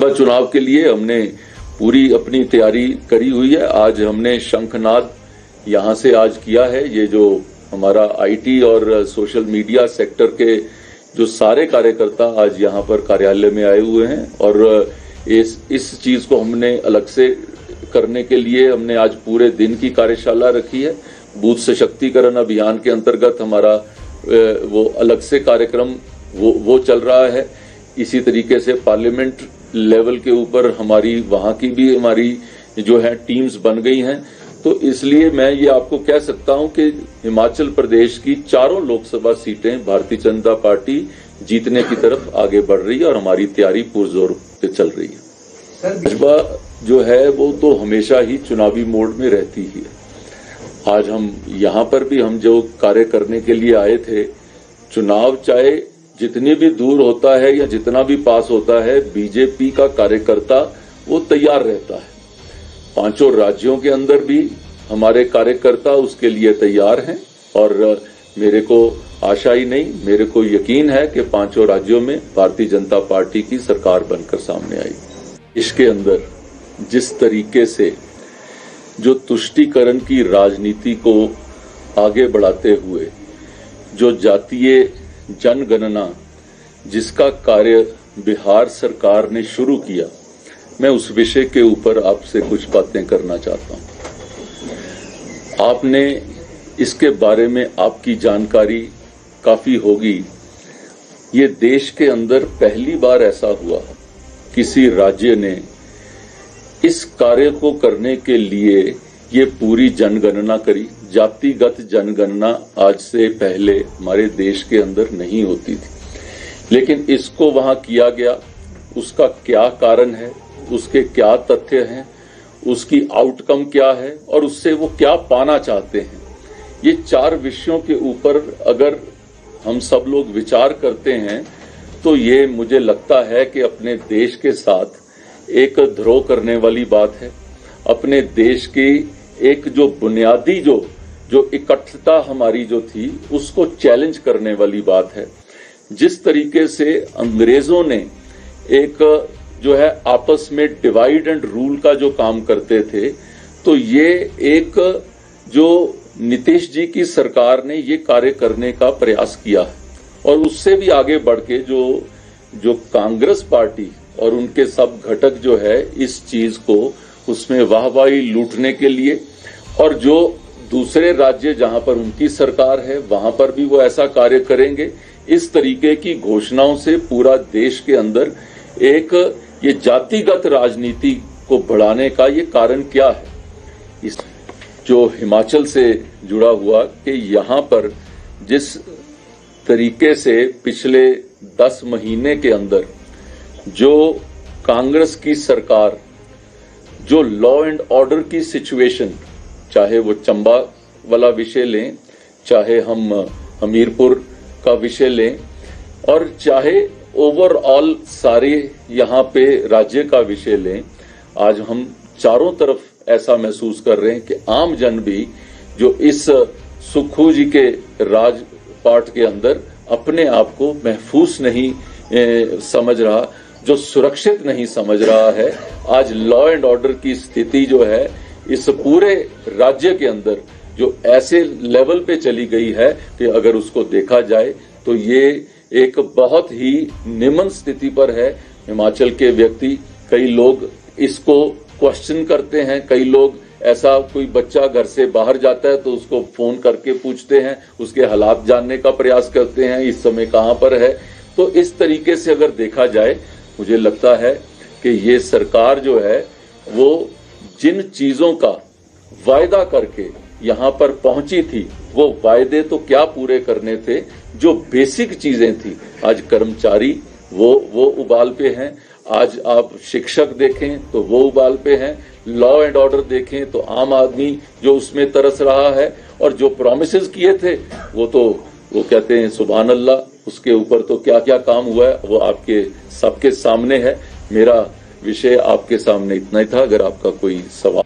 विधानसभा चुनाव के लिए हमने पूरी अपनी तैयारी करी हुई है। आज हमने शंखनाद यहां से आज किया है। ये जो हमारा आईटी और सोशल मीडिया सेक्टर के जो सारे कार्यकर्ता आज यहां पर कार्यालय में आए हुए हैं और इस चीज को हमने अलग से करने के लिए हमने आज पूरे दिन की कार्यशाला रखी है। बूथ सशक्तिकरण अभियान के अंतर्गत हमारा वो अलग से कार्यक्रम वो चल रहा है। इसी तरीके से पार्लियामेंट लेवल के ऊपर हमारी वहां की भी हमारी जो है टीम्स बन गई हैं। तो इसलिए मैं ये आपको कह सकता हूं कि हिमाचल प्रदेश की चारों लोकसभा सीटें भारतीय जनता पार्टी जीतने की तरफ आगे बढ़ रही है और हमारी तैयारी पुरजोर पे चल रही है। भाजपा जो है वो तो हमेशा ही चुनावी मोड में रहती ही है। आज हम यहाँ पर भी हम जो कार्य करने के लिए आए थे, चुनाव चाहे जितनी भी दूर होता है या जितना भी पास होता है, बीजेपी का कार्यकर्ता वो तैयार रहता है। पांचों राज्यों के अंदर भी हमारे कार्यकर्ता उसके लिए तैयार हैं और मेरे को आशा ही नहीं, मेरे को यकीन है कि पांचों राज्यों में भारतीय जनता पार्टी की सरकार बनकर सामने आएगी। इसके अंदर जिस तरीके से जो तुष्टीकरण की राजनीति को आगे बढ़ाते हुए जो जातीय जनगणना जिसका कार्य बिहार सरकार ने शुरू किया, मैं उस विषय के ऊपर आपसे कुछ बातें करना चाहता हूं। आपने इसके बारे में आपकी जानकारी काफी होगी। ये देश के अंदर पहली बार ऐसा हुआ किसी राज्य ने इस कार्य को करने के लिए ये पूरी जनगणना करी। जातिगत जनगणना आज से पहले हमारे देश के अंदर नहीं होती थी, लेकिन इसको वहां किया गया। उसका क्या कारण है, उसके क्या तथ्य हैं, उसकी आउटकम क्या है और उससे वो क्या पाना चाहते हैं, ये चार विषयों के ऊपर अगर हम सब लोग विचार करते हैं तो ये मुझे लगता है कि अपने देश के साथ एक ध्रोह करने वाली बात है। अपने देश की एक जो बुनियादी जो इकट्ठता हमारी जो थी उसको चैलेंज करने वाली बात है। जिस तरीके से अंग्रेजों ने एक जो है आपस में डिवाइड एंड रूल का जो काम करते थे, तो ये एक जो नीतीश जी की सरकार ने ये कार्य करने का प्रयास किया है और उससे भी आगे बढ़ के जो कांग्रेस पार्टी और उनके सब घटक जो है इस चीज को उसमें वाहवाही लूटने के लिए और जो दूसरे राज्य जहां पर उनकी सरकार है वहां पर भी वो ऐसा कार्य करेंगे, इस तरीके की घोषणाओं से पूरा देश के अंदर एक ये जातिगत राजनीति को बढ़ाने का ये कारण क्या है। इस जो हिमाचल से जुड़ा हुआ कि यहाँ पर जिस तरीके से पिछले 10 महीने के अंदर जो कांग्रेस की सरकार जो लॉ एंड ऑर्डर की सिचुएशन, चाहे वो चंबा वाला विषय लें, चाहे हम हमीरपुर का विषय लें और चाहे ओवरऑल सारे यहाँ पे राज्य का विषय लें, आज हम चारों तरफ ऐसा महसूस कर रहे हैं कि आम जन भी जो इस सुक्खू जी के राजपाट के अंदर अपने आप को महफूज नहीं समझ रहा, जो सुरक्षित नहीं समझ रहा है। आज लॉ एंड ऑर्डर की स्थिति जो है इस पूरे राज्य के अंदर जो ऐसे लेवल पे चली गई है कि अगर उसको देखा जाए तो ये एक बहुत ही निम्न स्थिति पर है। हिमाचल के व्यक्ति, कई लोग इसको क्वेश्चन करते हैं, कई लोग ऐसा कोई बच्चा घर से बाहर जाता है तो उसको फोन करके पूछते हैं, उसके हालात जानने का प्रयास करते हैं, इस समय कहां पर है। तो इस तरीके से अगर देखा जाए, मुझे लगता है कि ये सरकार जो है वो जिन चीजों का वायदा करके यहाँ पर पहुंची थी, वो वायदे तो क्या पूरे करने थे, जो बेसिक चीजें थी। आज कर्मचारी वो उबाल पे हैं, आज आप शिक्षक देखें तो वो उबाल पे हैं, लॉ एंड ऑर्डर देखें तो आम आदमी जो उसमें तरस रहा है और जो प्रॉमिसेस किए थे वो कहते हैं सुभान अल्लाह, उसके ऊपर तो क्या क्या काम हुआ है वो आपके सबके सामने है। मेरा विषय आपके सामने इतना ही था। अगर आपका कोई सवाल